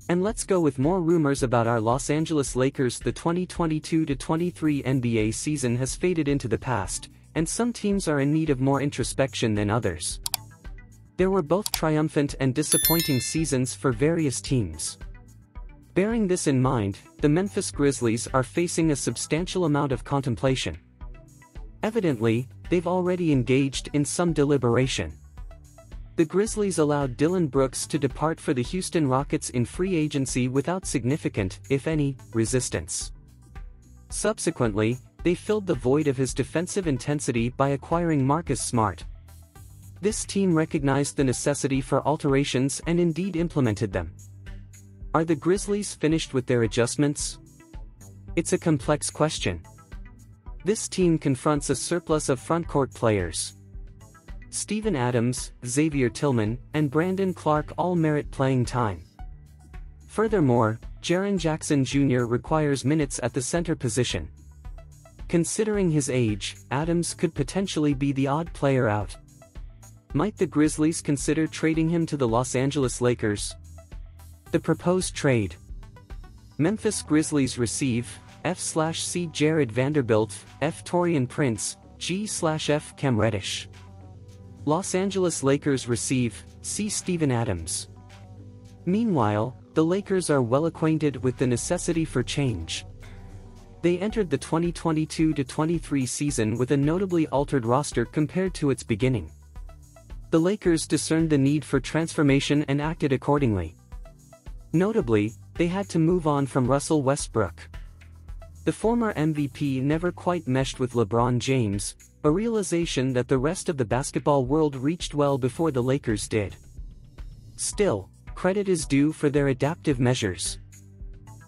And let's go with more rumors about our Los Angeles Lakers. The 2022-23 NBA season has faded into the past, and some teams are in need of more introspection than others. There were both triumphant and disappointing seasons for various teams. Bearing this in mind, the Memphis Grizzlies are facing a substantial amount of contemplation. Evidently, they've already engaged in some deliberation. The Grizzlies allowed Dillon Brooks to depart for the Houston Rockets in free agency without significant, if any, resistance. Subsequently, they filled the void of his defensive intensity by acquiring Marcus Smart. This team recognized the necessity for alterations and indeed implemented them. Are the Grizzlies finished with their adjustments? It's a complex question. This team confronts a surplus of frontcourt players. Steven Adams, Xavier Tillman, and Brandon Clark all merit playing time. Furthermore, Jaren Jackson Jr. requires minutes at the center position. Considering his age, Adams could potentially be the odd player out. Might the Grizzlies consider trading him to the Los Angeles Lakers? The proposed trade. Memphis Grizzlies receive F/C Jared Vanderbilt, F Taurean Prince, G/F Cam Reddish. Los Angeles Lakers receive C Steven Adams. Meanwhile, the Lakers are well acquainted with the necessity for change. They entered the 2022-23 season with a notably altered roster compared to its beginning. The Lakers discerned the need for transformation and acted accordingly. Notably, they had to move on from Russell Westbrook. The former MVP never quite meshed with LeBron James, a realization that the rest of the basketball world reached well before the Lakers did. Still, credit is due for their adaptive measures.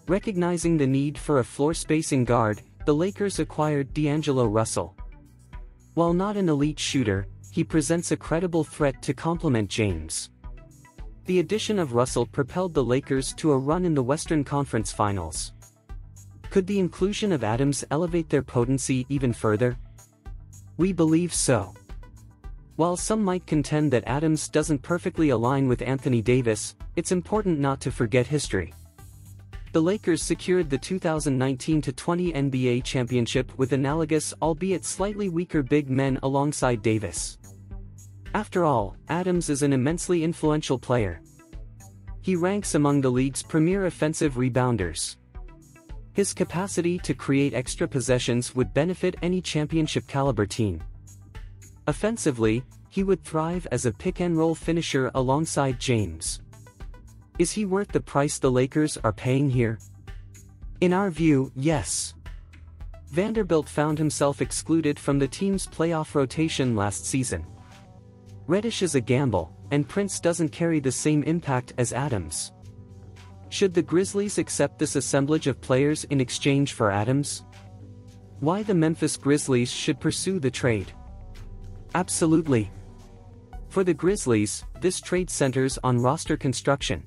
Recognizing the need for a floor-spacing guard, the Lakers acquired D'Angelo Russell. While not an elite shooter, he presents a credible threat to complement James. The addition of Russell propelled the Lakers to a run in the Western Conference Finals. Could the inclusion of Adams elevate their potency even further? We believe so. While some might contend that Adams doesn't perfectly align with Anthony Davis, it's important not to forget history. The Lakers secured the 2019-20 NBA championship with analogous albeit slightly weaker big men alongside Davis. After all, Adams is an immensely influential player. He ranks among the league's premier offensive rebounders. His capacity to create extra possessions would benefit any championship-caliber team. Offensively, he would thrive as a pick-and-roll finisher alongside James. Is he worth the price the Lakers are paying here? In our view, yes. Vanderbilt found himself excluded from the team's playoff rotation last season. Reddish is a gamble, and Prince doesn't carry the same impact as Adams. Should the Grizzlies accept this assemblage of players in exchange for Adams? Why the Memphis Grizzlies should pursue the trade? Absolutely. For the Grizzlies, this trade centers on roster construction.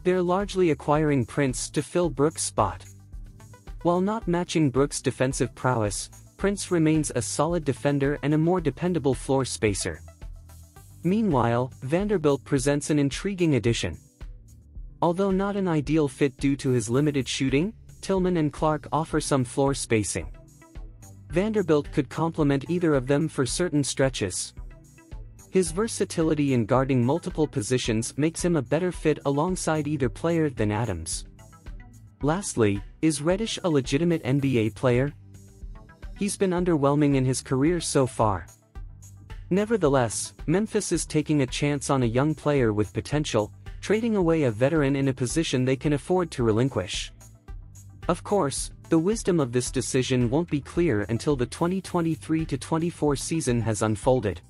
They're largely acquiring Prince to fill Brooks' spot. While not matching Brooks' defensive prowess, Prince remains a solid defender and a more dependable floor spacer. Meanwhile, Vanderbilt presents an intriguing addition. Although not an ideal fit due to his limited shooting, Tillman and Clark offer some floor spacing. Vanderbilt could complement either of them for certain stretches. His versatility in guarding multiple positions makes him a better fit alongside either player than Adams. Lastly, is Reddish a legitimate NBA player? He's been underwhelming in his career so far. Nevertheless, Memphis is taking a chance on a young player with potential, trading away a veteran in a position they can afford to relinquish. Of course, the wisdom of this decision won't be clear until the 2023-24 season has unfolded.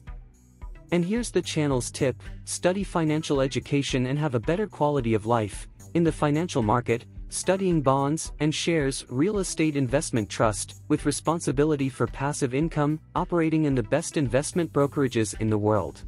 And here's the channel's tip: study financial education and have a better quality of life. In the financial market, studying bonds and shares, real estate investment trust, with responsibility for passive income, operating in the best investment brokerages in the world.